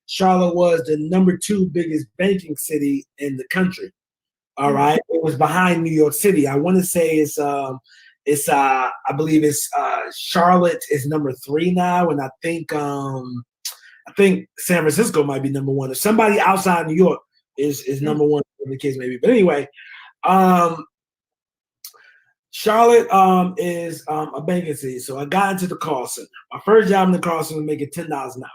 Charlotte was the number 2 biggest banking city in the country. All right, it was behind New York City. I want to say I believe it's Charlotte is number 3 now, and I think San Francisco might be number 1. If somebody outside New York is number 1, in the case maybe. But anyway, Charlotte is a banking city. So I got into the call center. My first job in the call center was making $10 an hour.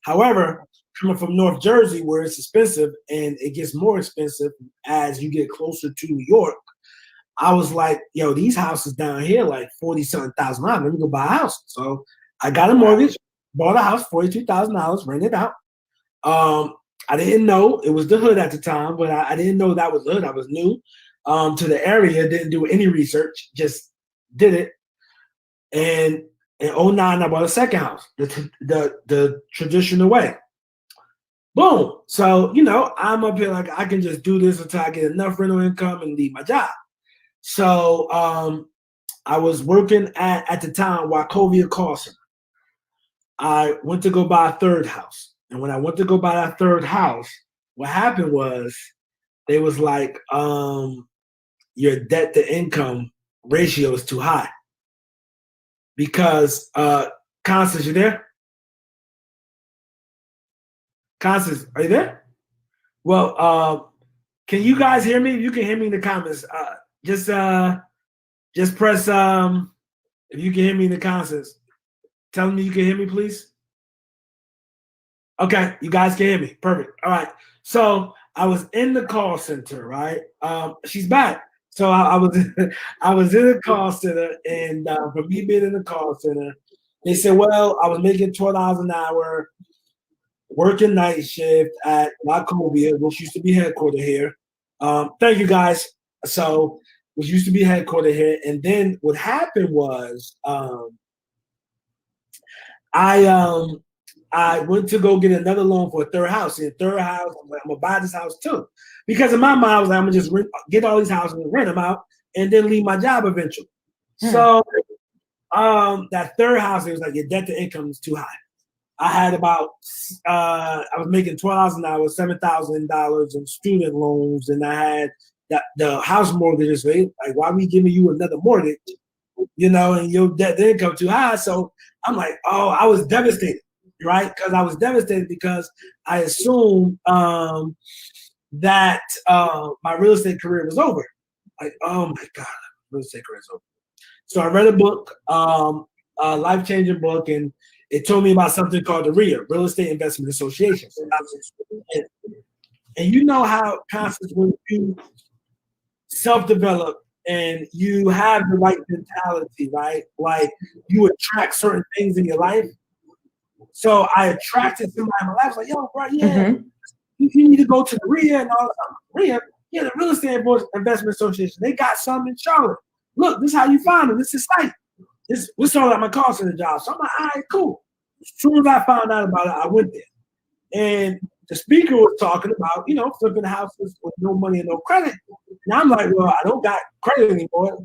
However, coming from North Jersey, where it's expensive and it gets more expensive as you get closer to New York, I was like, yo, these houses down here like 40-something thousand dollars. Let me go buy a house. So I got a mortgage, bought a house, $42,000, rented it out. I didn't know it was the hood at the time, but I didn't know that was the hood. I was new to the area, didn't do any research, just did it. And in 2009, I bought a second house, the traditional way. Boom. So, I'm up here like I can just do this until I get enough rental income and leave my job. So I was working at the time Wachovia Call Center. I went to go buy a third house. And when I went to go buy that third house, what happened was they was like, your debt to income ratio is too high. Because Constance, you there? Constance, are you there? Well, can you guys hear me? You can hear me in the comments. Just press if you can hear me in the comments. Tell me you can hear me, please. Okay, you guys can hear me. Perfect. All right. So I was in the call center, right? She's back. So I was I was in the call center, and for me being in the call center, they said, well, I was making $12 an hour, working night shift at Wachovia, which used to be headquartered here. Thank you, guys. So, which used to be headquartered here. And then what happened was I went to go get another loan for a third house. In a third house, I'm like, I'm going to buy this house too. Because in my mind, I was like, I'm going to just get all these houses and rent them out and then leave my job eventually. So that third house, it was like your debt to income is too high. I had about, I was making $12 an hour, $7,000 in student loans, and I had the house mortgages. Like, why are we giving you another mortgage? And your debt to income too high. So I'm like, oh, I was devastated, right? Because I was devastated because I assumed that my real estate career was over. Like, oh my God, real estate career is over. So I read a book, a life-changing book, and it told me about something called the RIA, Real Estate Investment Association. And you know how Constance, when you self-develop and you have the right mentality, right? Like you attract certain things in your life. So I attracted somebody in my life. I was like, yo, bro, you need to go to the RIA and all that. RIA, the Real Estate Investment Association. They got some in Charlotte. Look, this is how you find them. This is site. We're starting out my call center job. So I'm like, all right, cool. As soon as I found out about it, I went there. And the speaker was talking about, flipping houses with no money and no credit. And I'm like, well, I don't got credit anymore.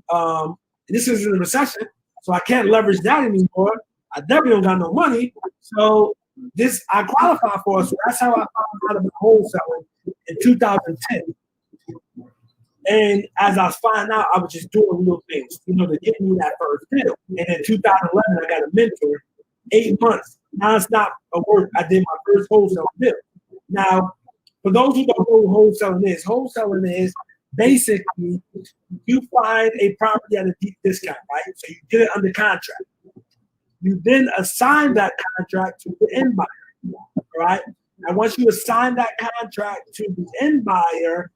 This is in a recession, so I can't leverage that anymore. I definitely don't got no money. So this I qualify for. So that's how I found out about wholesaling in 2010. And as I was finding out, I was just doing little things, to get me that first deal. And in 2011, I got a mentor, 8 months, nonstop of work. I did my first wholesale deal. Now, for those who don't know what wholesaling is basically you find a property at a deep discount, right? So you get it under contract. You then assign that contract to the end buyer, right? And once you assign that contract to the end buyer,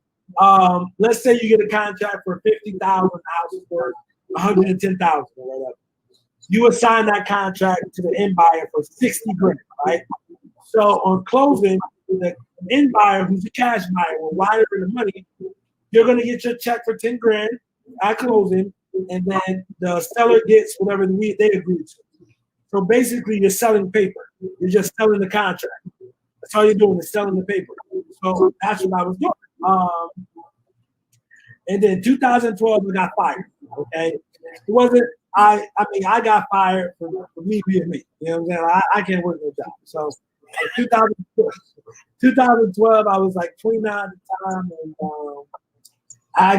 let's say you get a contract for $50,000, houses worth $110,000 or whatever. You assign that contract to the end buyer for $60,000, right? So on closing, the end buyer, who's a cash buyer, will wire the money. You're going to get your check for $10,000 at closing, and then the seller gets whatever they agree to. So basically, you're selling paper. You're just selling the contract. That's all you're doing is selling the paper. So that's what I was doing. And then 2012, we got fired. Okay, it wasn't. I got fired for me being me. You know what I'm saying? I can't work no job. So 2012, 2012, I was like 29 at the time, and I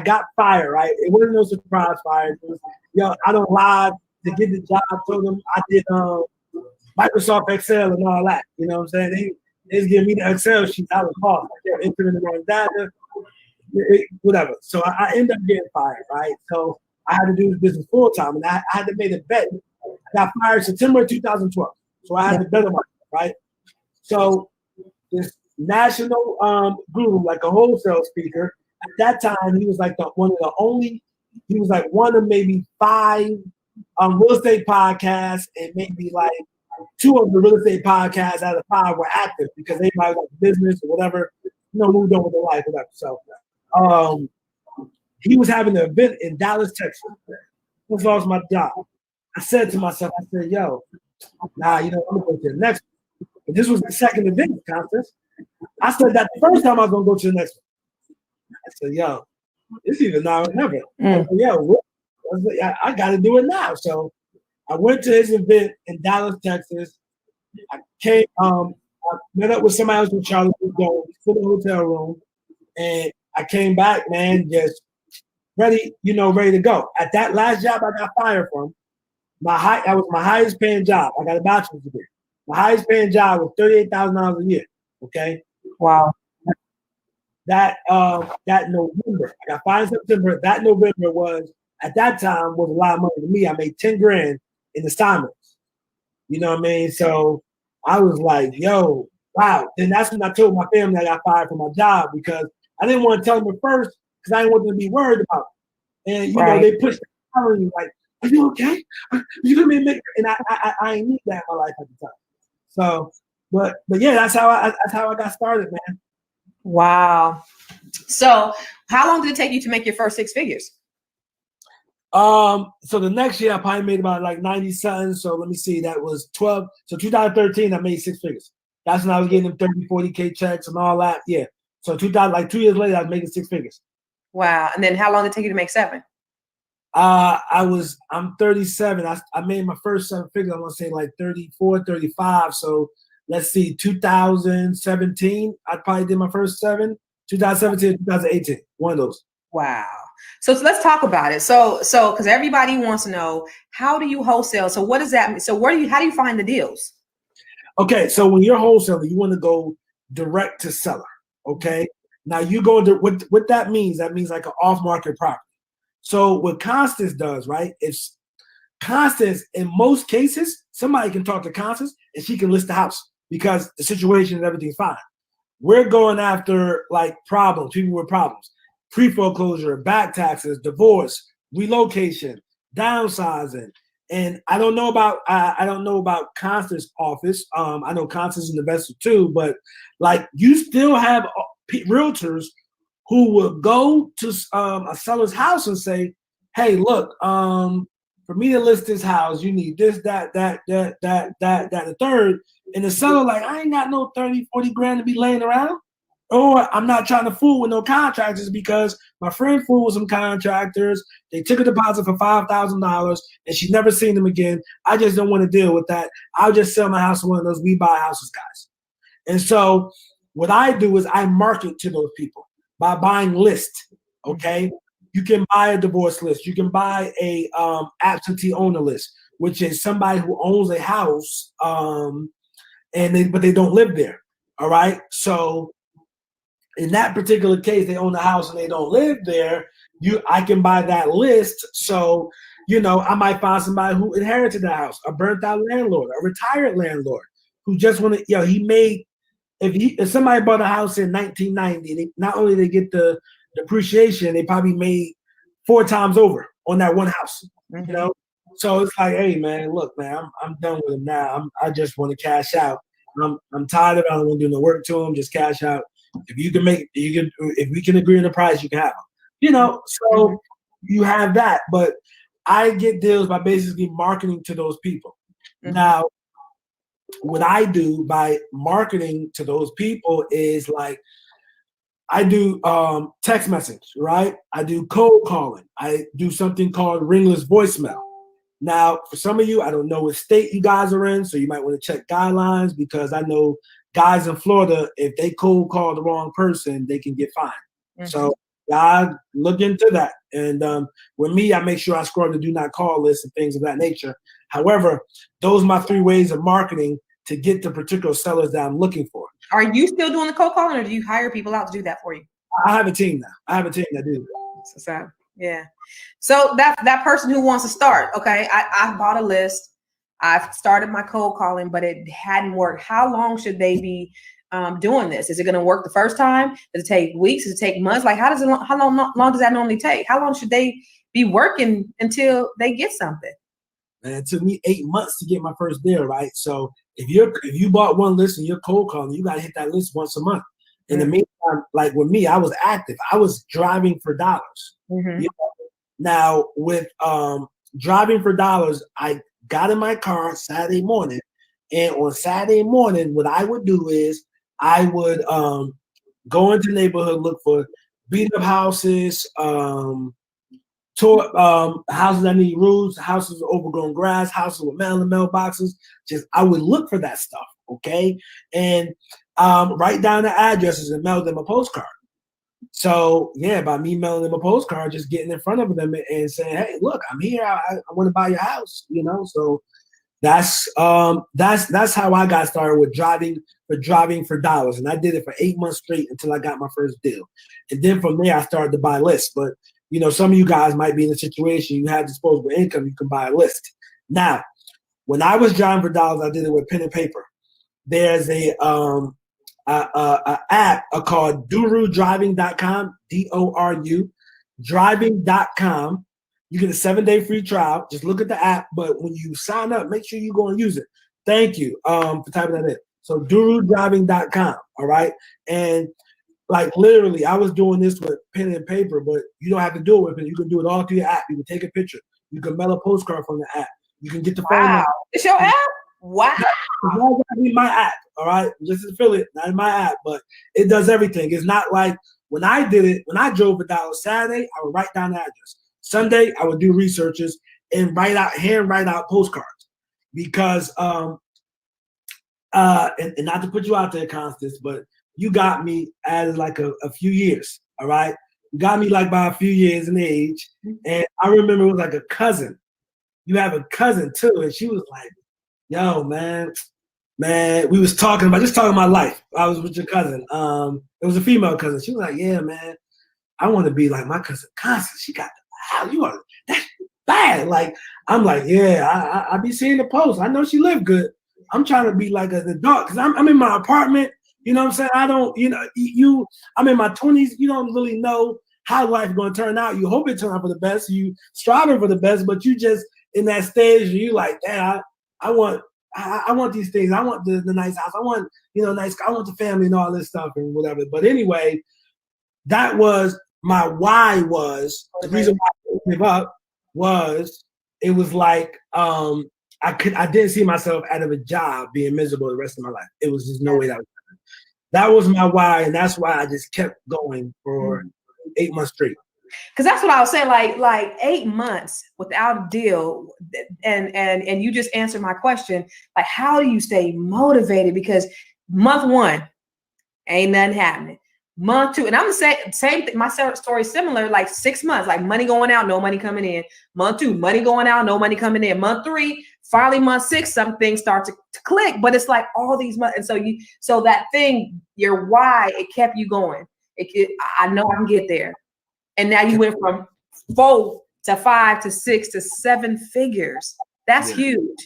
got fired. Right, it wasn't no surprise fire. It was, I don't lie to get the job. I told them I did Microsoft Excel and all that. You know what I'm saying? They was giving me the Excel sheet. I was lost. I kept entering the wrong data, whatever. So I ended up getting fired. Right, so I had to do this business full time, and I had to make a bet. I got fired September 2012, so I had to bet on myself. Right, so this national guru, like a wholesale speaker. At that time, he was like he was like one of maybe 5 real estate podcasts, and maybe like 2 of the real estate podcasts out of 5 were active because everybody was like business or whatever, moved on with their life, whatever. So he was having an event in Dallas, Texas. I lost my job. I said to myself, I said, yo, I'm gonna go to the next one. And this was the second event contest. I said that the first time I was gonna go to the next one. I said, yo, it's either now or never. I got to do it now. So I went to his event in Dallas, Texas. I came, I met up with somebody else from Charlotte, to the hotel room, and I came back, man, just ready to go. At that last job I got fired from, that was my highest paying job. I got a bachelor's degree. My highest paying job was $38,000 a year. Okay. Wow. That November, I got fired in September. That November was at that time was a lot of money to me. I made 10 grand in assignments. You know what I mean? So I was like, yo, wow. Then that's when I told my family I got fired from my job because I didn't want to tell them at first because I didn't want them to be worried about it. And they pushed me like, are you okay? Are you gonna make it? And I ain't need that in my life at the time. So, but yeah, that's how I got started, man. Wow. So how long did it take you to make your first 6 figures? So the next year I probably made about like 90 something. So let me see, that was 12. So 2013, I made 6 figures. That's when I was getting them 30, 40K checks and all that. Yeah. So 2 years later, I was making 6 figures. Wow. And then how long did it take you to make 7? I'm 37. I made my first 7 figures. I want to say like 34, 35. So let's see, 2017, I probably did my first 7. 2017, 2018, one of those. Wow. So let's talk about it. So because everybody wants to know, how do you wholesale? So what does that mean? So how do you find the deals? Okay, so when you're wholesaling, you want to go direct to seller. Okay. Now you go to what that means like an off-market property. So what Constance does, right? It's Constance, in most cases, somebody can talk to Constance and she can list the house because the situation and everything's fine. We're going after like problems, people with problems, pre-foreclosure, back taxes, divorce, relocation, downsizing. And I don't know about Constance's office. I know Constance is an investor too, but like you still have realtors who will go to a seller's house and say, hey, look, for me to list this house, you need this, that, the third. And the seller like, I ain't got no 30, 40 grand to be laying around. Or I'm not trying to fool with no contractors because my friend fooled with some contractors. They took a deposit for $5,000 and she's never seen them again. I just don't want to deal with that. I'll just sell my house to one of those we buy houses guys. And so what I do is I market to those people by buying lists. Okay. You can buy a divorce list. You can buy a absentee owner list, which is somebody who owns a house but they don't live there. All right. So in that particular case, they own the house and they don't live there. I can buy that list. So, I might find somebody who inherited the house, a burnt out landlord, a retired landlord who just want to, if somebody bought a house in 1990, not only they get the depreciation, they probably made 4 times over on that one house, So it's like, hey man, look, man, I'm done with them now. I just want to cash out. I'm tired of it. I don't want to do no work to them. Just cash out. If we can agree on the price, you can have them. So you have that. But I get deals by basically marketing to those people. Mm-hmm. Now, what I do by marketing to those people is like, I do text message, right? I do cold calling. I do something called ringless voicemail. Now, for some of you, I don't know what state you guys are in, so you might want to check guidelines because I know guys in Florida, if they cold call the wrong person, they can get fined. Mm-hmm. So God, look into that. And with me, I make sure I scroll the do not call list and things of that nature. However, those are my 3 ways of marketing to get the particular sellers that I'm looking for. Are you still doing the cold calling, or do you hire people out to do that for you? I have a team now. I have a team that do. So yeah. So that person who wants to start, okay, I bought a list. I've started my cold calling, but it hadn't worked. How long should they be doing this? Is it going to work the first time? Does it take weeks? Does it take months? Like, how long does that normally take? How long should they be working until they get something? And it took me 8 months to get my first deal, right? So if you bought one list and you're cold calling, you got to hit that list once a month. In the meantime, like with me, I was active. I was driving for dollars. Mm-hmm. You know? Now with driving for dollars, I got in my car Saturday morning, and on Saturday morning, what I would do is I would go into the neighborhood, look for beat up houses, houses that need roofs, houses with overgrown grass, houses with mailboxes. Just I would look for that stuff, okay, and write down the addresses and mail them a postcard. So yeah, by me mailing them a postcard, just getting in front of them and saying, "Hey, look, I'm here. I want to buy your house." You know, so that's how I got started with driving for dollars, and I did it for 8 months straight until I got my first deal, and then from there I started to buy lists. But you know, some of you guys might be in a situation you have disposable income, you can buy a list. Now, when I was driving for dollars, I did it with pen and paper. There's a app called dorudriving.com, DORU, driving.com. You get a 7-day free trial. Just look at the app, but when you sign up, make sure you go and use it. Thank you for typing that in. So dorudriving.com, all right? And like literally, I was doing this with pen and paper, but you don't have to do it with it. You can do it all through your app. You can take a picture. You can mail a postcard from the app. You can get the phone number. It's your app? Wow. It's not in my app, all right? Just an affiliate, not in my app, but it does everything. It's not like when I did it, when I drove $1 Saturday, I would write down the address. Sunday, I would do researches and hand write out postcards because and not to put you out there, Constance, but you got me at like a few years, all right? You got me like by a few years in age. And I remember it was like a cousin. You have a cousin too. And she was like, yo, man, we was talking about my life. I was with your cousin. It was a female cousin. She was like, yeah, man, I want to be like my cousin Constance. She got the house. You are, that's bad. Like, I'm like, yeah, I be seeing the post. I know she lived good. I'm trying to be like an adult because I'm in my apartment. You know what I'm saying? I don't, I'm in my 20s. You don't really know how life is going to turn out. You hope it turns out for the best. You striving for the best, but you just in that stage, you like, damn, I want these things. I want the nice house. I want, I want the family and all this stuff and whatever. But anyway, that was my why was, the reason why I gave up was, it was like, I didn't see myself out of a job being miserable the rest of my life. It was just no way that was happening. That was my why, and that's why I just kept going for 8 months straight. Because that's what I was saying, like 8 months without a deal, and you just answered my question. Like, how do you stay motivated? Because month 1, ain't nothing happening. Month 2, and I'm the same thing. My story is similar. Like 6 months, like money going out, no money coming in. Month 2, money going out, no money coming in. Month 3, finally month 6, some things start to click. But it's like all these months, and so that thing, your why, it kept you going. I know I can get there. And now you went from 4 to 5 to 6 to 7 figures. That's huge.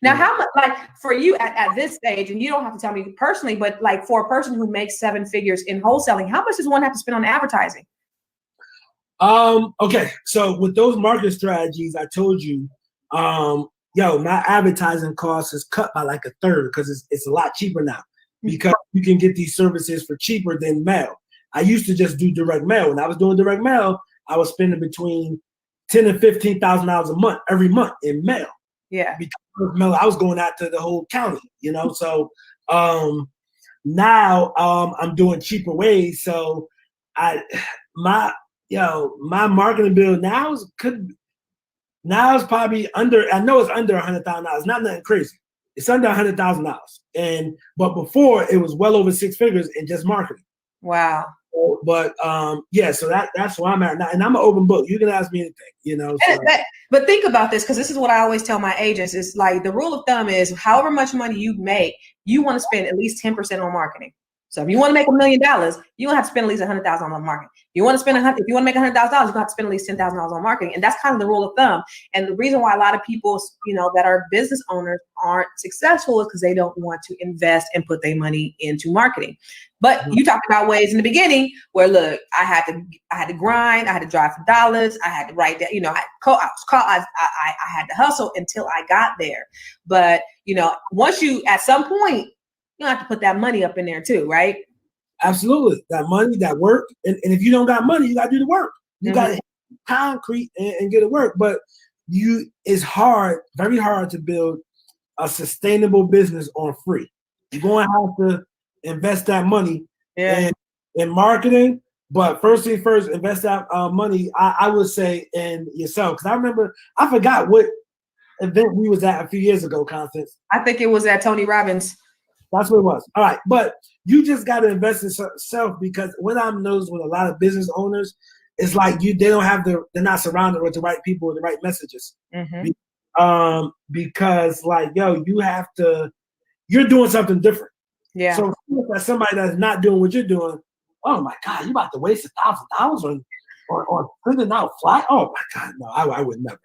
Now, how much, like for you at this stage, and you don't have to tell me personally, but like for a person who makes 7 figures in wholesaling, how much does one have to spend on advertising? Okay. So with those market strategies, I told you, my advertising cost is cut by like a third because it's a lot cheaper now because you can get these services for cheaper than mail. I used to just do direct mail. When I was doing direct mail, I was spending between $10,000 and $15,000 a month every month in mail. Yeah, because mail, I was going out to the whole county, So now I'm doing cheaper ways. So my marketing bill now Now it's probably under. I know it's under $100,000. Not nothing crazy. It's under $100,000. But before it was well over six figures in just marketing. Wow. But yeah, so that's where I'm at now, and I'm an open book. You can ask me anything, you know. So. But think about this, because this is what I always tell my agents. It's like the rule of thumb is however much money you make, you want to spend at least 10% on marketing. So if you want to make $1 million, you have to spend at least $100,000 on marketing. If you want to make $100,000, you have to spend at least $10,000 on marketing, and that's kind of the rule of thumb. And the reason why a lot of people, that are business owners aren't successful is because they don't want to invest and put their money into marketing. But you talked about ways in the beginning where, look, I had to grind, I had to drive for dollars, I had to write that, I had to hustle until I got there. But once you, at some point, you have to put that money up in there too, right? Absolutely. That money, that work. And if you don't got money, you got to do the work. You got to concrete and get it work. But it's hard, very hard to build a sustainable business on free. You're going to have to invest that money in marketing. But first thing first, invest that money, I would say, in yourself. Because I remember, I forgot what event we was at a few years ago, Constance. I think it was at Tony Robbins. That's what it was. All right. But you just got to invest in yourself, because what I've noticed with a lot of business owners, it's like they're not surrounded with the right people with the right messages. Because like, you're doing something different. Yeah. So if somebody that's not doing what you're doing, oh my God, you about to waste $1,000 on printing out fly? Oh my God, no, I would never.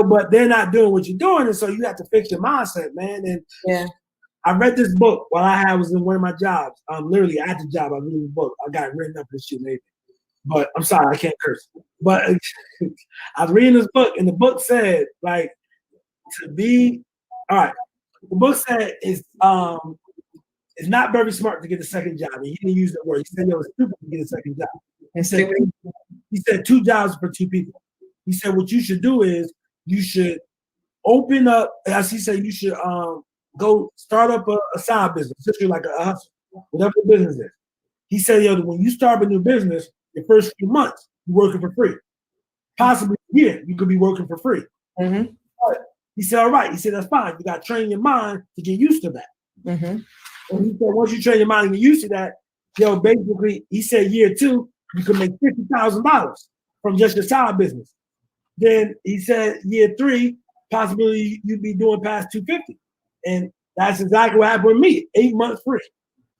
But they're not doing what you're doing, and so you have to fix your mindset, man. And I read this book while I was in one of my jobs. Literally at the job, I read this book. I got it written up and shit, maybe. But I'm sorry, I can't curse. But I was reading this book, and the book said, like, the book said it's not very smart to get a second job. And he didn't use that word. He said, it's stupid to get a second job. He said 2 jobs for 2 people. He said, what you should do is you should open up, as he said, you should go start up a side business, essentially like a hustle, whatever the business is. He said, when you start a new business, the first few months, you're working for free. Possibly a year, you could be working for free. But he said, all right. He said, that's fine. You got to train your mind to get used to that. And he said, once you train your mind and get used to that, basically, he said year 2, you can make $50,000 from just your side business. Then he said year 3, possibly you'd be doing past $250,000. And that's exactly what happened with me. 8 months free.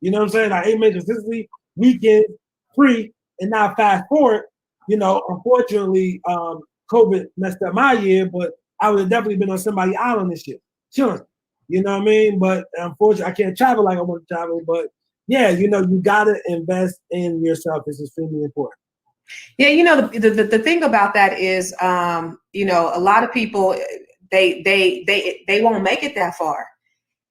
You know what I'm saying? Like 8 months consistently, weekend free. And now fast forward, unfortunately, COVID messed up my year, but I would have definitely been on somebody's island this year, chilling. You know what I mean? But unfortunately, I can't travel like I want to travel. But yeah, you got to invest in yourself. It's extremely important. Yeah, the thing about that is, a lot of people, they won't make it that far.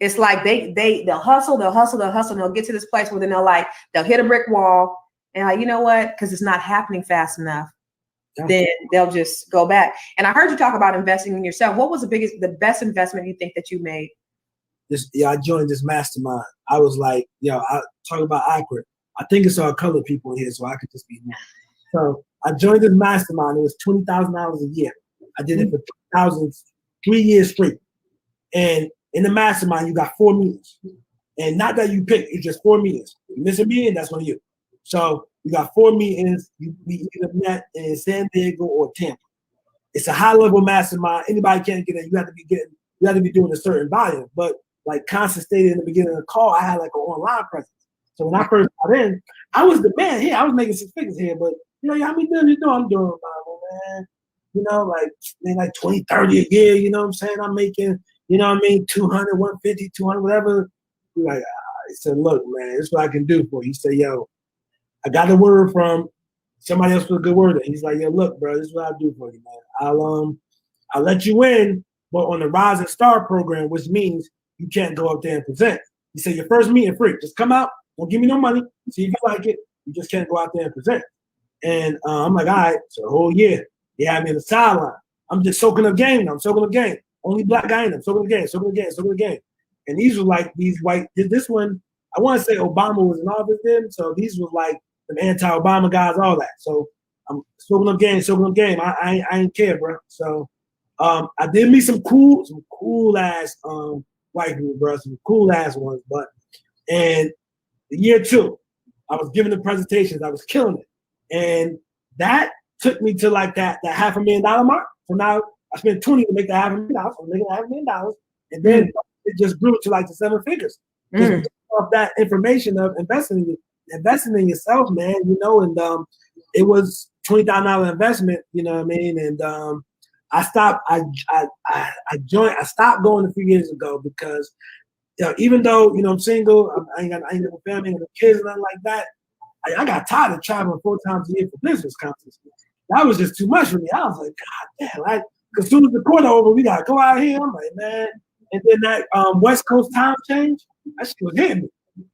It's like they'll hustle, and they'll get to this place where they'll hit a brick wall, and like, you know what? Because it's not happening fast enough. Then they'll just go back. And I heard you talk about investing in yourself. What was the best investment you think that you made? I joined this mastermind. I was like, I talk about awkward. I think it's all colored people in here, so I could just be more. So I joined this mastermind. It was $20,000 a year. I did it for 3 years free. And in the mastermind, you got 4 meetings. And not that you pick, it's just 4 meetings. You miss a meeting, that's on you. So you got 4 meetings. You either met in San Diego or Tampa. It's a high-level mastermind. Anybody can't get in. You have to be doing a certain volume. But like Constance stated in the beginning of the call, I had like an online presence. So when I first got in, I was the man here. I was making 6 figures here, but how many deals you doing? I'm doing, man. Like 20, 30 a year. You know what I'm saying? I'm making, 200, 150, 200, whatever. Like, I said, look, man, this is what I can do for you. He said, I got a word from somebody else with a good word. And he's like, look, bro, this is what I'll do for you, man. I'll let you in, but on the Rise and Star program, which means you can't go up there and present. He said, your first meeting free. Just come out. Don't give me no money. See if you like it. You just can't go out there and present. And I'm like, all right. So the whole year, they had me in the sideline. I'm just soaking up game now. I'm soaking up game. Only black guy in them. Soaking up game. And these were like these white. This one, I want to say Obama was in office then. So these were like the anti-Obama guys, all that. So I'm soaking up game. I ain't care, bro. So I did meet some cool ass white people, bro, some cool ass ones. But and the year 2, I was giving the presentations, I was killing it, and that took me to like that $500,000 mark. So now I spent 20 to make the $500,000. I'm making $500,000, and then it just grew to like the 7 figures. Just off that information of investing in yourself, man. You know, and it was $20,000 investment. You know what I mean? And I stopped. I stopped going a few years ago because even though I'm single, I ain't got a family, and kids and nothing like that. I got tired of traveling 4 times a year for business conferences. That was just too much for me. I was like, God damn, like, as soon as the quarter over, we gotta go out here. I'm like, man. And then that West Coast time change, that shit was hitting me.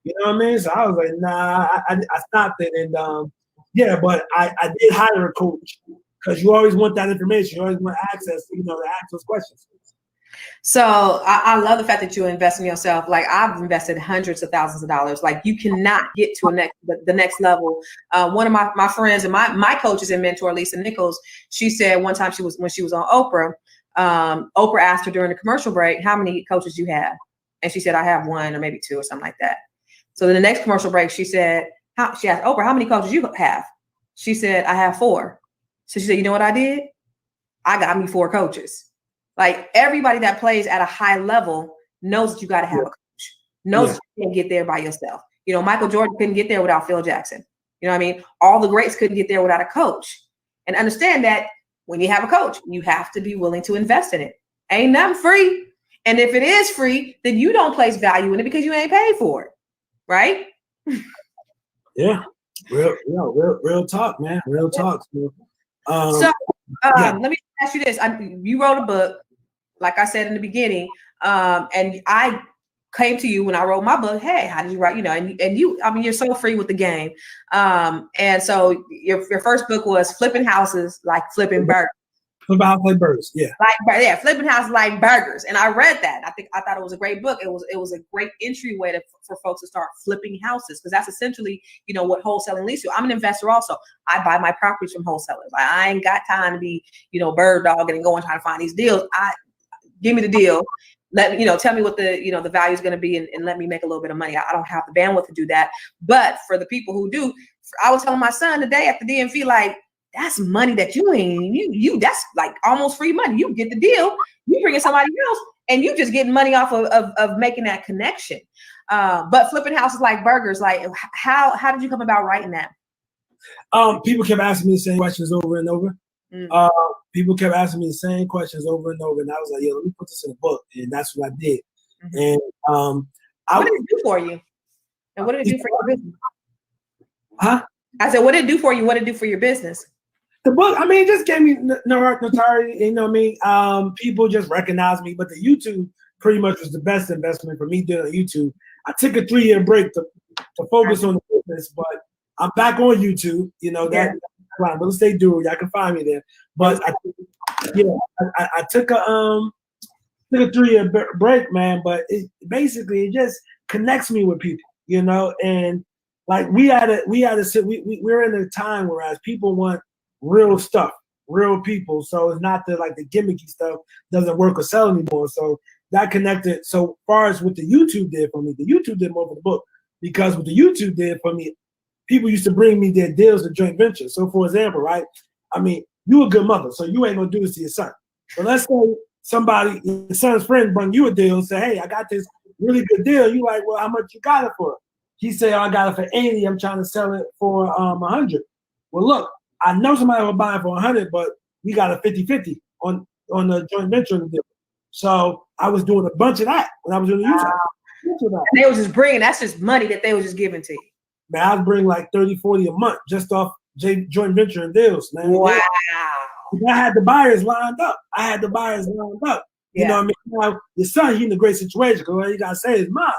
You know what I mean? So I was like, nah, I stopped it. And but I did hire a coach because you always want that information. You always want access, to ask those questions. So I love the fact that you invest in yourself. Like, I've invested hundreds of thousands of dollars. Like, you cannot get to the next level. One of my friends and my coaches and mentor, Lisa Nichols, she said one time when she was on Oprah, Oprah asked her during the commercial break, how many coaches you have? And she said, I have 1 or maybe 2 or something like that. So then the next commercial break, she asked Oprah, how many coaches you have? She said, I have 4. So she said, you know what I did? I got me 4 coaches. Like, everybody that plays at a high level knows that you got to have a coach, knows that you can't get there by yourself. Michael Jordan couldn't get there without Phil Jackson. You know what I mean? All the greats couldn't get there without a coach. And understand that when you have a coach, you have to be willing to invest in it. Ain't nothing free. And if it is free, then you don't place value in it because you ain't paid for it. Right? Yeah. Real talk, man. Real talk. Let me ask you this. You wrote a book, like I said in the beginning, and I came to you when I wrote my book. Hey, how did you write? And you, I mean, you're so free with the game. And so your first book was Flipping Houses Like Flipping Burgers. Flipping Houses Like Burgers, yeah. Flipping Houses Like Burgers. And I read that. I thought it was a great book. It was a great entryway for folks to start flipping houses, because that's essentially, what wholesaling leads to. I'm an investor also. I buy my properties from wholesalers. I ain't got time to be, bird dogging and going trying to find these deals. Give me the deal. Tell me what the value is going to be, and let me make a little bit of money. I don't have the bandwidth to do that. But for the people who do, I was telling my son today at the DMV, like, that's money that you that's like almost free money. You get the deal, you bring in somebody else, and you just getting money off of making that connection. But flipping houses like burgers, like how did you come about writing that? People kept asking me the same questions over and over. People kept asking me the same questions over and over, and I was like, let me put this in a book, and that's what I did. And what did it do for you? And what did it do for your business? Huh? I said, what did it do for you? What did it do for your business? The book, I mean, it just gave me notoriety. You know what I mean? People just recognize me. But the YouTube pretty much was the best investment for me doing YouTube. I took a 3-year break to focus on the business, but I'm back on YouTube. That's real estate Doru. Y'all can find me there. But I took a 3-year break, man. But it just connects me with people, and like we're in a time whereas people want real stuff, real people. So it's not the gimmicky stuff doesn't work or sell anymore. So that connected. So far as what the YouTube did for me, the YouTube did more for the book, because what the YouTube did for me, people used to bring me their deals to joint ventures. So for example, right? I mean, you a good mother, so you ain't gonna do this to your son. But let's say your son's friend bring you a deal and say, hey, I got this really good deal. You like, well, how much you got it for? He say, I got it for 80. I'm trying to sell it for 100. Well, look, I know somebody will buy it for 100, but we got a 50-50 on the joint venture deal. So I was doing a bunch of that when I was doing the YouTube. And they was just bringing, that's just money that they was just giving to you. Man, I was bringing like 30, 40 a month just off joint venture and deals, man. Wow. I had the buyers lined up. You know what I mean? Now, your son, he in a great situation because all you got to say is, Mom,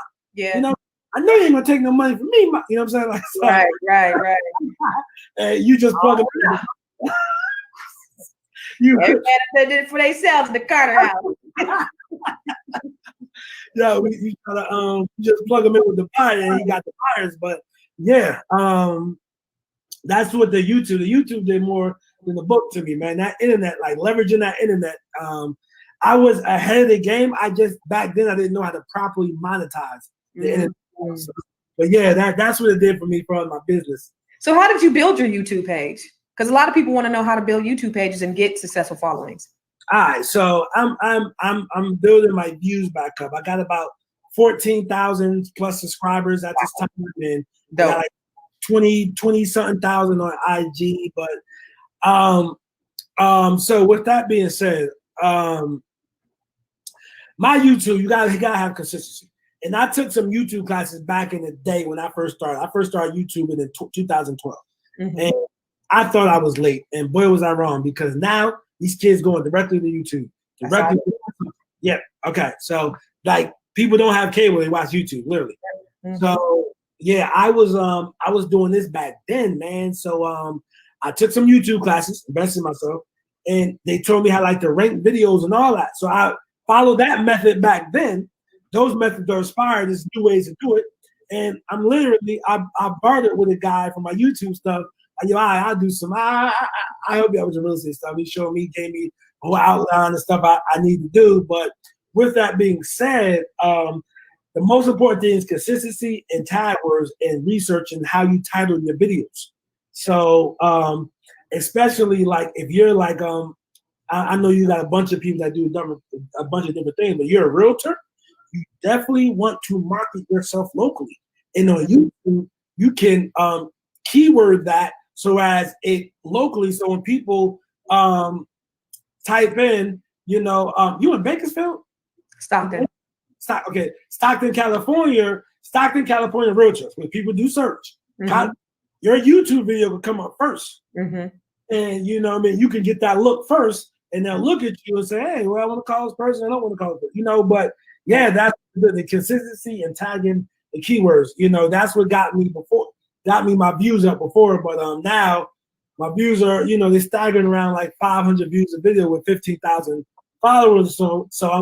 I know you ain't going to take no money from me, you know what I'm saying? Like, so, right. And you just plug it in. Everybody did it for themselves in the Carter house. Yeah, you gotta just plug them in with the buyer, and he got the buyers. But that's what the YouTube did more than the book to me, man. That internet, like leveraging that internet. I was ahead of the game. I just back then I didn't know how to properly monetize the internet. So, but yeah, that's what it did for me for my business. So how did you build your YouTube page? Because a lot of people want to know how to build YouTube pages and get successful followings. All right, so I'm building my views back up. I got about 14,000 plus subscribers at this time, and I got like 20 something thousand on IG. But so with that being said, my YouTube, you gotta have consistency. And I took some YouTube classes back in the day when I first started. I first started YouTubing in 2012, and I thought I was late, and boy was I wrong, because now these kids going directly to YouTube. Yeah. Okay. So like people don't have cable; they watch YouTube, literally. So yeah, I was doing this back then, man. So I took some YouTube classes, invested in myself, and they told me how like to rank videos and all that. So I followed that method back then. Those methods are inspired. There's new ways to do it. And I'm literally, I bartered with a guy for my YouTube stuff. Yo, I'll do some, I help you out with the real estate stuff. He showed me, gave me a whole outline and stuff I need to do. But with that being said, the most important thing is consistency and tag words and research and how you title your videos. So especially like if you're like, I know you got a bunch of people that do a bunch of different things, but you're a realtor, you definitely want to market yourself locally. And on YouTube, you can keyword that so as it locally. So when people type in, you in Bakersfield? Stockton, California realtors. When people do search, your YouTube video will come up first. And you can get that look first, and they'll look at you and say, hey, well, I want to call this person, I don't want to call this person, but yeah, that's the consistency and tagging the keywords. That's what got me my views up before. But now my views are, they're staggering around like 500 views a video with 15,000 followers. So I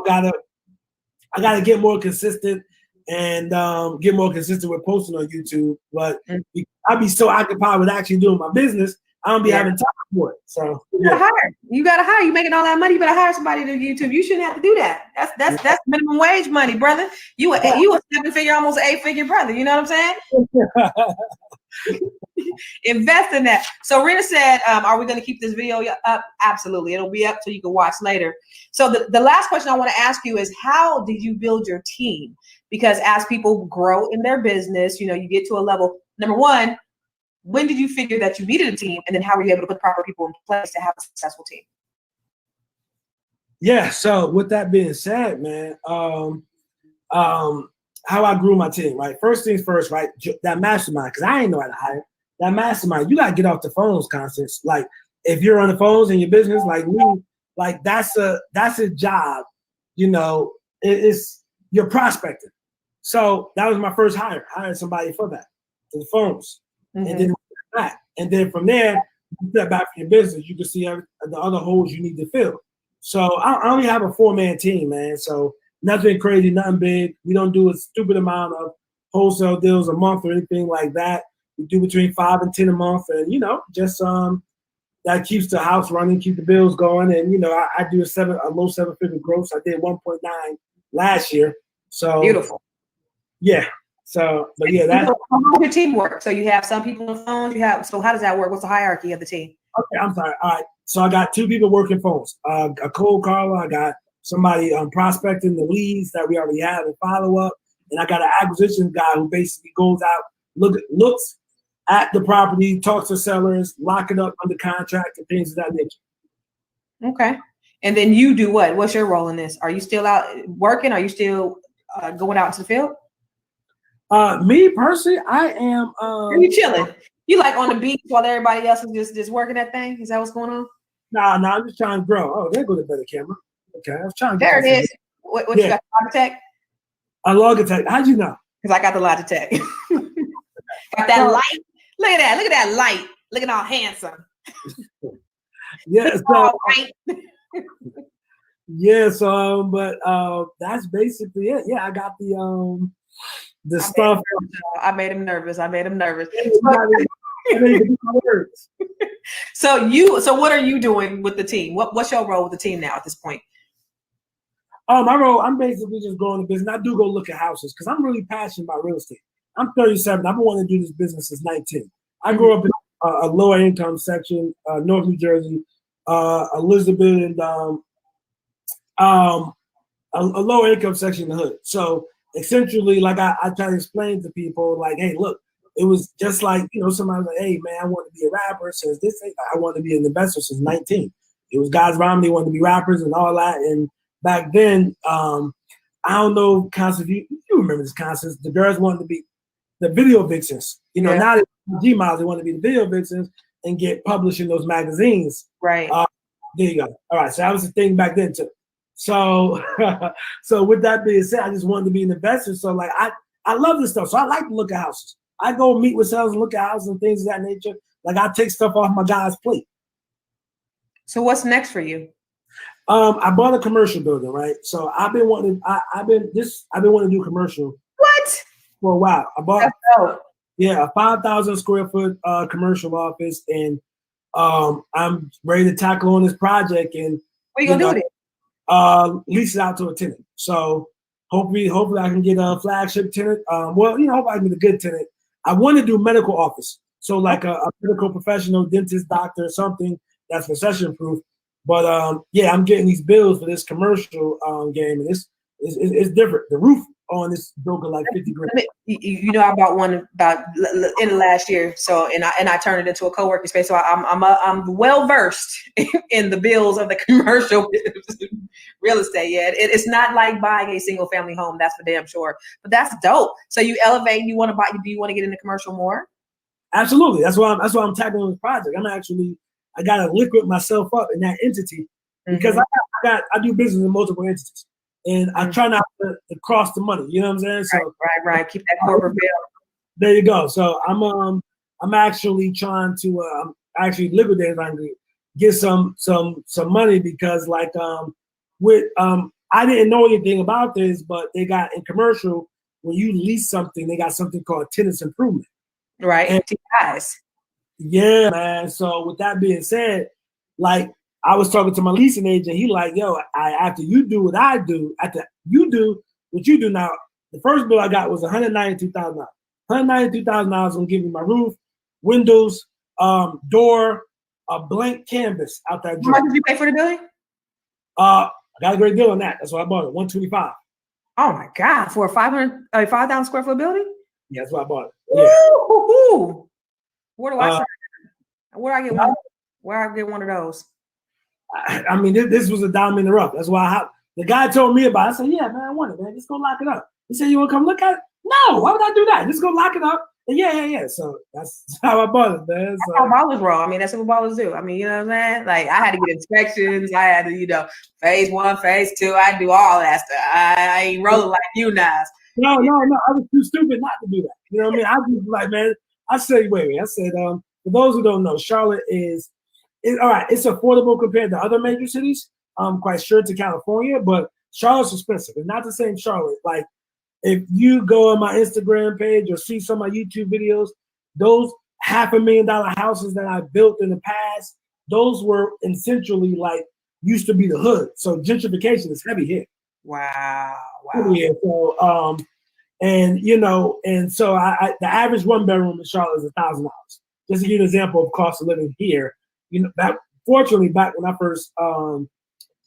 gotta get more consistent and get more consistent with posting on YouTube. But I'd be so occupied with actually doing my business, I don't be having time for it. So you gotta hire. You making all that money, you better hire somebody to do YouTube. You shouldn't have to do that. That's minimum wage money, brother. You a 7-figure, almost 8-figure brother. You know what I'm saying? Invest in that. So Rita said, are we going to keep this video up? Absolutely. It'll be up so you can watch later. So the last question I want to ask you is, how did you build your team? Because as people grow in their business, you get to a level. Number one, when did you figure that you needed a team? And then how were you able to put proper people in place to have a successful team? Yeah. So with that being said, man, how I grew my team, right? First things first, right? That mastermind, because I ain't know how to hire. That mastermind, you got to get off the phones constant. Like if you're on the phones in your business, like me, like that's a job, it's you're prospecting. So that was my first hire. I hired somebody for that, to the phones. And then from there, you step back from your business, you can see the other holes you need to fill. So I only have a 4-man team, man. So nothing crazy, nothing big. We don't do a stupid amount of wholesale deals a month or anything like that. We do between 5 and 10 a month, and just that keeps the house running, keep the bills going. And I do a low 7-figure gross. I did 1.9 last year. So beautiful. Yeah. So, but yeah, that's how does your team work? So you have some people on the phone. So how does that work? What's the hierarchy of the team? Okay, I'm sorry. All right. So I got 2 people working phones. A cold caller. I got somebody prospecting the leads that we already have and follow up. And I got an acquisition guy who basically goes out, looks at the property, talks to sellers, lock it up under contract and things of that nature. Okay. And then you do what? What's your role in this? Are you still out working? Are you still going out into the field? Me personally, I am. Are you chilling? You like on the beach while everybody else is just working that thing? Is that what's going on? Nah, I'm just trying to grow. Oh, there goes the better camera. Okay, I was trying to. There it is. What you got? Logitech? A Logitech. How'd you know? Because I got the Logitech. Got that light. Look at that. Look at that light. Looking all handsome. Yeah. So. Yeah. So, but that's basically it. Yeah, I got the stuff. I made him nervous. I know you can do my words. So what are you doing with the team? What's your role with the team now at this point? My role, I'm basically just growing the business. I do go look at houses because I'm really passionate about real estate. I'm 37. I've been wanting to do this business since 19. I grew up in a lower income section, North New Jersey, Elizabeth, and a lower income section in the hood. So essentially, like I try to explain to people, like, hey, look, it was just like, somebody was like, hey, man, I want to be a rapper since this. I want to be an investor since 19. It was guys around me wanted to be rappers and all that. And back then, I don't know, concept. You remember this concept? The girls wanted to be the video vixens. Not G models. They want to be the video vixens and get published in those magazines. Right. There you go. All right. So that was the thing back then too. So, so with that being said, I just wanted to be an investor. So like I love this stuff. So I like to look at houses. I go meet with sellers and look at houses and things of that nature. Like I take stuff off my guy's plate. So what's next for you? I bought a commercial building, right? So I've been wanting to do commercial. What? For a while. I bought a 5,000 square foot commercial office, and I'm ready to tackle on this project. And what are you gonna do with it? Lease it out to a tenant. So hopefully I can get a flagship tenant. Hope I can get a good tenant. I want to do medical office. So like a medical professional, dentist, doctor, something that's recession proof. But I'm getting these bills for this commercial game, and it's different. The roof on this broken like 50 grand. I bought one about in the last year. So and I turned it into a co-working space. So I'm well versed in the bills of the commercial real estate. Yeah, it's not like buying a single family home. That's for damn sure. But that's dope. So you elevate. You want to buy? Do you want to get into commercial more? Absolutely. That's why I'm tackling this project. I gotta liquid myself up in that entity because I do business in multiple entities. And I try not to cross the money. You know what I'm saying? So right. Keep that corporate bill. There you go. So I'm actually trying to liquidate if I can get some money because I didn't know anything about this, but they got in commercial when you lease something, they got something called tenants improvement. Right. And, TIs. Yeah, man. So with that being said, like I was talking to my leasing agent. He like, yo, after you do what I do, after you do what you do now, the first bill I got was $192,000. $192,000 gonna give me my roof, windows, door, a blank canvas out that door. How much did you pay for the building? I got a great deal on that. That's why I bought it. $125. Oh my God, for a 5,000 square foot building? Yeah, that's why I bought it. Yeah. Woo-hoo. Where do I sign? Where I get one? Where I get one of those? I mean, this was a diamond in the rough. That's why the guy told me about it. I said, yeah, man, I want it, man. Just go lock it up. He said, you want to come look at it? No, why would I do that? Just go lock it up. And yeah. So that's how I bought it, man. So. That's how ballers roll. I mean, that's what ballers do. I mean, you know what I'm saying? Like, I had to get inspections. I had to, phase 1, phase 2. I do all that stuff. I ain't rolling like you guys. No. I was too stupid not to do that. You know what I mean? I just like, man, I said, wait. I said, for those who don't know, Charlotte is all right. It's affordable compared to other major cities. I'm quite sure to California, but Charlotte's expensive. It's not the same Charlotte. Like if you go on my Instagram page or see some of my YouTube videos, those $500,000 houses that I built in the past, those were essentially like used to be the hood. So gentrification is heavy here. Wow. Yeah. So and so the average 1-bedroom in Charlotte is $1,000. Just to give you an example of cost of living here. Fortunately, back when I first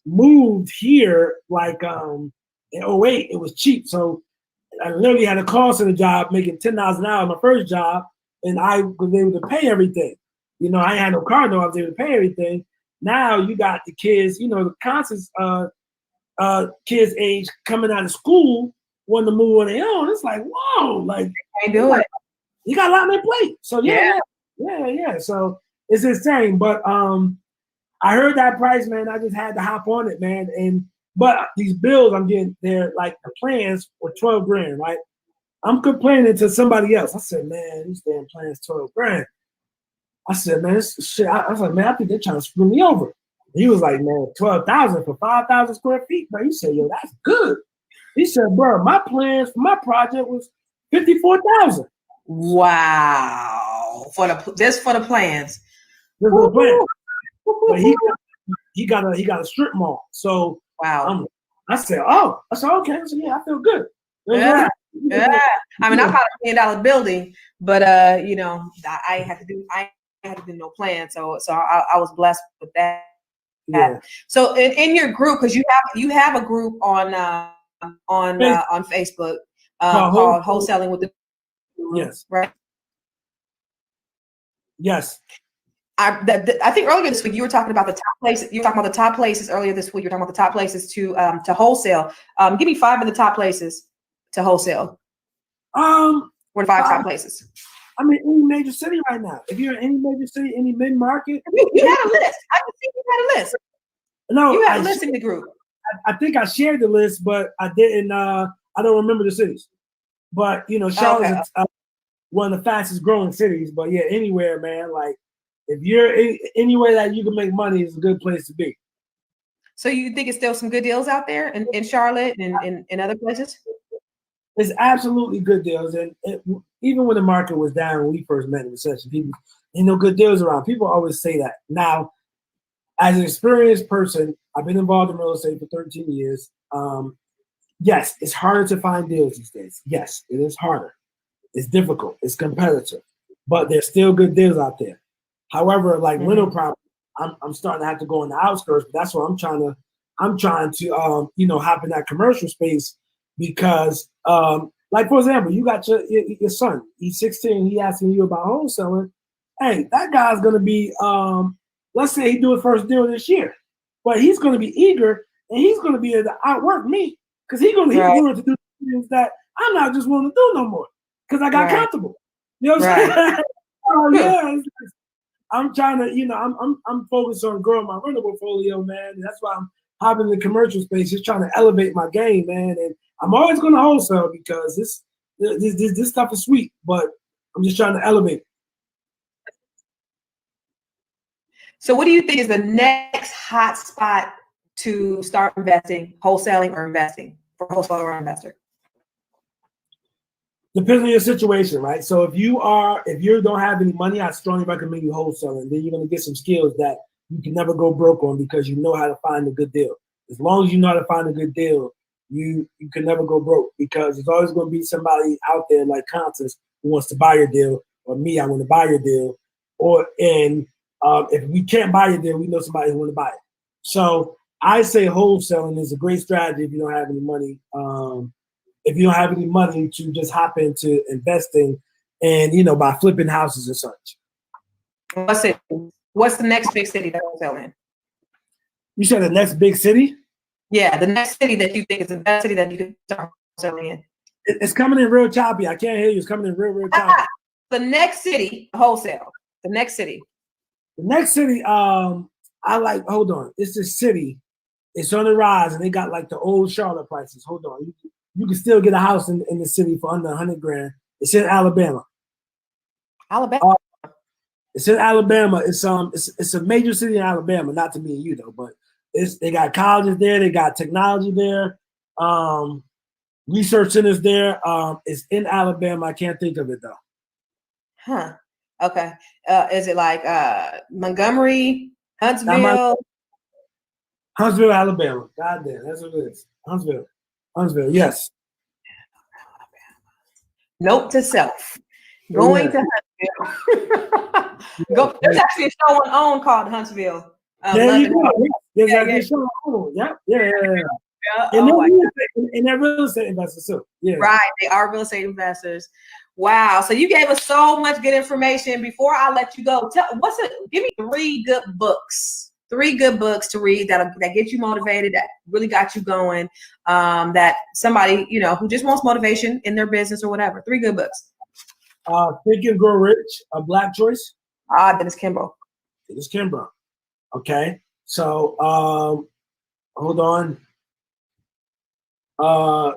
moved here, like in 2008, it was cheap. So I literally had a call center job making $10,000 my first job, and I was able to pay everything. I had no car, though. I was able to pay everything. Now you got the kids, the constant kids age coming out of school, wanting to move on their own. It's like, whoa, like can't do it. You got a lot on their plate. So yeah. So it's insane. But I heard that price, man. I just had to hop on it, man. But these bills I'm getting, they're like the plans were $12,000, right? I'm complaining to somebody else. I said, man, these damn plans $12,000. I said, man, this shit. I was like, man, I think they're trying to screw me over. He was like, man, $12,000 for 5,000 square feet, bro. He said, yo, that's good. He said, bro, my plans for my project was $54,000. Wow. For the plans. This is the plan. But he got a strip mall. So wow. I said, okay. I said, yeah, I feel good. Yeah. I mean, I bought $1 million building, but I had to do no plan. So I was blessed with that. Yeah. So in your group, because you have a group on Facebook called Wholesaling with the Yes. right. Yes. I think earlier this week you were talking about the top places. You were talking about the top places earlier this week. You were talking about the top places to wholesale. Give me 5 of the top places to wholesale. What are 5 top places? I mean, any major city right now. If you're in any major city, any mid-market. You had a list. I can see you had a list. No, you had a list in the group. I think I shared the list, but I didn't. I don't remember the cities. But Charlotte's one of the fastest growing cities. But yeah, anywhere, man. Like if you're anywhere that you can make money is a good place to be. So you think it's still some good deals out there in Charlotte and in other places? It's absolutely good deals, and even when the market was down when we first met in the recession, people, good deals around. People always say that. Now, as an experienced person, I've been involved in real estate for 13 years. Yes, it's harder to find deals these days. Yes, it is harder. It's difficult. It's competitive, but there's still good deals out there. However, like rental property, I'm starting to have to go in the outskirts. But that's what I'm trying to hop in that commercial space because, like for example, you got your son. He's 16. He asking you about wholesaling. Hey, that guy's gonna be let's say he do his first deal this year, but he's gonna be eager and he's gonna be able to outwork me because he's willing to do things that I'm not just willing to do no more because I got comfortable. You know what I'm saying? Oh yeah. I'm trying to, I'm focused on growing my rental portfolio, man. And that's why I'm hopping in the commercial space, just trying to elevate my game, man. And I'm always going to wholesale because this stuff is sweet, but I'm just trying to elevate. So what do you think is the next hot spot to start investing, wholesaling or investing for a wholesaler or investor? Depends on your situation, right? So if you don't have any money, I strongly recommend you wholesaling. Then you're going to get some skills that you can never go broke on because you know how to find a good deal. As long as you know how to find a good deal, you can never go broke because there's always going to be somebody out there like Constance who wants to buy your deal, or me, I want to buy your deal, if we can't buy your deal, we know somebody who want to buy it. So I say wholesaling is a great strategy if you don't have any money. If you don't have any money to just hop into investing and, by flipping houses and such. What's the next big city that wholesale in? You said the next big city? Yeah, the next city that you think is the best city that you can start wholesaling in. It's coming in real choppy. I can't hear you. It's coming in real choppy. The next city, wholesale. The next city. The next city, hold on. It's this city. It's on the rise, and they got like the old Charlotte prices. Hold on. You can still get a house in the city for under $100 grand. It's in Alabama. Alabama. It's in Alabama. It's a major city in Alabama. Not to me and you though, but they got colleges there. They got technology there. Research centers there. It's in Alabama. I can't think of it though. Huh. Okay. Is it like Montgomery, Huntsville? Huntsville, Alabama. God damn, that's what it is. Huntsville, yes. Note to self. Going to Huntsville. There's actually a show on OWN called Huntsville. There you go. There's a show on OWN. Yeah. And they're real estate investors too. Yeah. Right. They are real estate investors. Wow. So you gave us so much good information. Before I let you go, give me 3 good books. 3 good books to read that get you motivated, that really got you going, that somebody, who just wants motivation in their business or whatever. 3 good books. Think and Grow Rich, A Black Choice. Dennis Kimbro. Okay. So hold on. I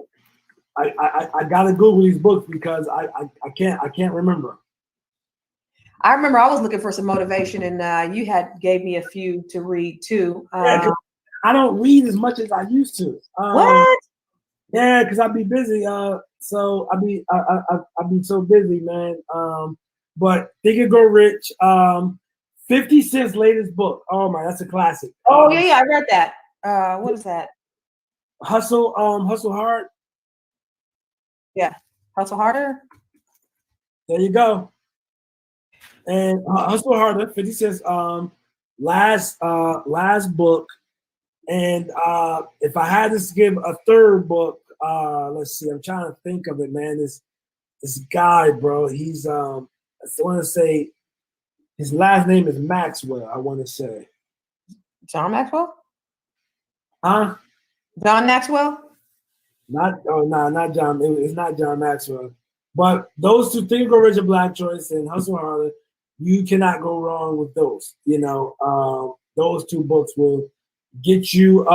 gotta Google these books because I can't remember. I remember I was looking for some motivation, and you gave me a few to read too. I don't read as much as I used to. What? Yeah, because I'd be busy. So I've been so busy, man. But Think and Grow Rich. 50 Cent's latest book. Oh my, that's a classic. Oh yeah, I read that. What is that? Hustle Hard. Yeah, Hustle Harder. There you go. And Hustle Harder, 50 Cent's last book. And if I had to give a third book, let's see, I'm trying to think of it, man. This guy, bro, he's I want to say his last name is Maxwell, I want to say. John Maxwell? Huh? John Maxwell? Not John. It's not John Maxwell. But those two, Think and Grow Rich and Black Choice and Hustle Harder, you cannot go wrong with those. You know, those two books will get you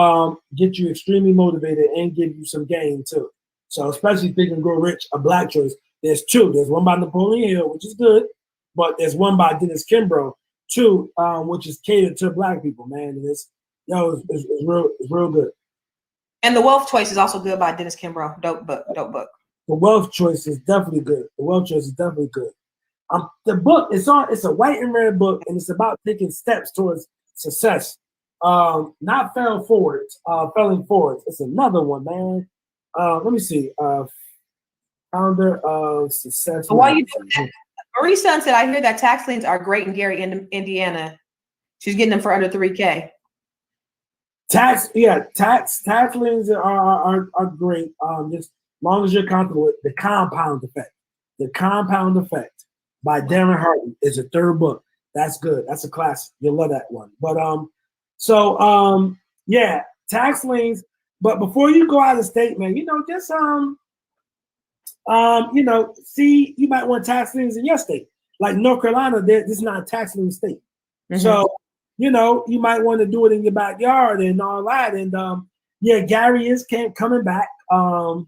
extremely motivated and give you some game too. So especially Think and Grow Rich, a Black Choice. There's two. There's one by Napoleon Hill, which is good, but there's one by Dennis Kimbrough too, which is catered to Black people, man. And it's real good. And The Wealth Choice is also good by Dennis Kimbrough. Dope book. The Wealth Choice is definitely good. The book it's a white and red book, and it's about taking steps towards success. Not failing forwards. It's another one, man. Let me see. Founder of Success. So while you do that, Marie's son said, I hear that tax liens are great in Gary, Indiana. She's getting them for under $3K. Tax liens are great. Just as long as you're comfortable with the compound effect. The Compound Effect by Darren Hardy is a third book. That's good. That's a classic. You'll love that one. But yeah, tax liens. But before you go out of state, man, just see, you might want tax liens in your state. Like North Carolina, this is not a tax lien state. Mm-hmm. So, you might want to do it in your backyard and all that. And Gary is coming back. They're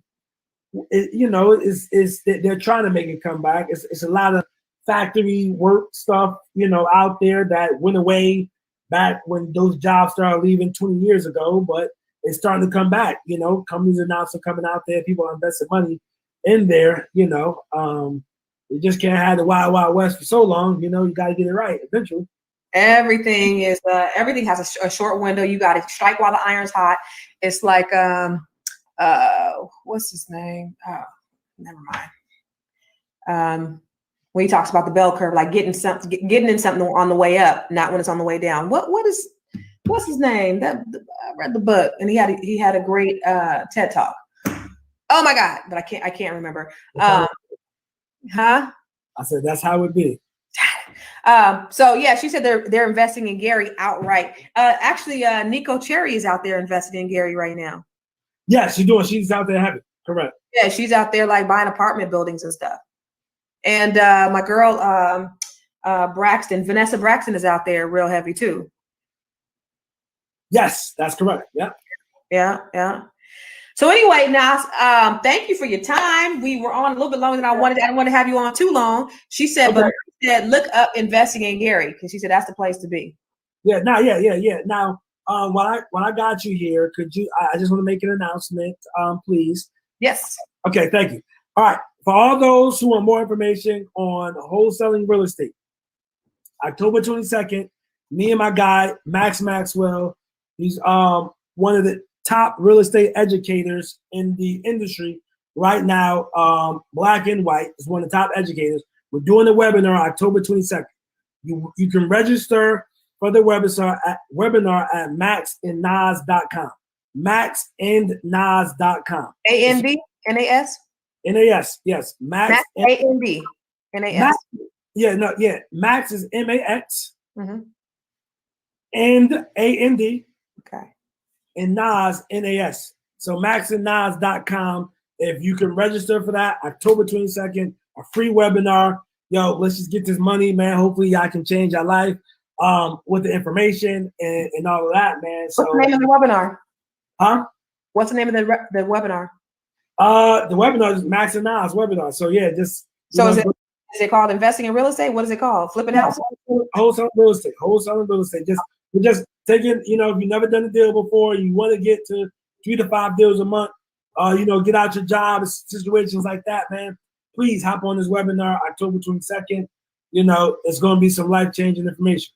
trying to make it come back. It's a lot of factory work stuff, out there that went away back when those jobs started leaving 20 years ago, but it's starting to come back. Companies are now coming out there. People are investing money in there. You just can't have the Wild Wild West for so long. You got to get it right eventually. Everything has a short window. You got to strike while the iron's hot. It's like what's his name? Oh, never mind. When he talks about the bell curve, like getting in something on the way up, not when it's on the way down. What's his name? I read the book, and he had a great TED talk. Oh my God, but I can't remember. Huh? I said that's how it be. So yeah, she said they're investing in Gary outright. Actually, Nico Cherry is out there investing in Gary right now. Yeah, she's out there having correct. Yeah, she's out there like buying apartment buildings and stuff. And my girl Vanessa Braxton is out there real heavy too. Yes, that's correct. Yeah. Yeah. So anyway, Nas, thank you for your time. We were on a little bit longer than I wanted. I didn't want to have you on too long. She said, okay. But she said, look up investing in Gary, because she said that's the place to be. Yeah. Now, Now, when I got you here, could you? I just want to make an announcement, please. Yes. Okay. Thank you. All right. For all those who want more information on wholesaling real estate, October 22nd, me and my guy Max Maxwell, he's one of the top real estate educators in the industry right now. Black and White is one of the top educators. We're doing a webinar October 22nd. You can register for the webinar at maxandnas.com. Maxandnas.com. AND-NAS? NAS, yes. Max AND-NAS. Max is MAX. Mm-hmm. And AND. Okay. And Nas, NAS. So maxandnas.com. If you can register for that, October 22nd, a free webinar. Yo, let's just get this money, man. Hopefully y'all can change your life with the information and all of that, man. So, what's the name of the webinar? Huh? What's the name of the webinar? The webinar is Max and Nas webinar. So yeah, just is it called investing in real estate? What is it called? Flipping house? Wholesaling real estate. We're just taking, if you've never done a deal before, you want to get to 3 to 5 deals a month. get out your job, situations like that, man, please hop on this webinar, October 22nd. It's going to be some life-changing information.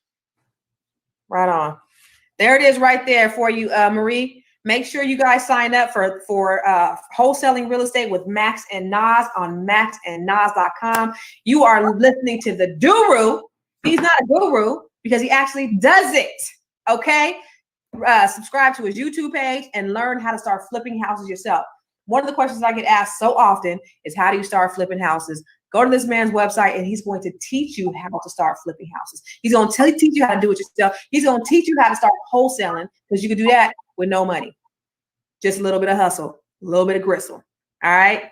Right on. There it is right there for you, Marie. Make sure you guys sign up for wholesaling real estate with Max and Nas on maxandnas.com. You are listening to the Doru. He's not a guru because he actually does it. Okay. Subscribe to his YouTube page and learn how to start flipping houses yourself. One of the questions I get asked so often is, how do you start flipping houses? Go to this man's website and he's going to teach you how to start flipping houses. He's going to teach you how to do it yourself. He's going to teach you how to start wholesaling, because you can do that with no money. Just a little bit of hustle, a little bit of gristle. All right.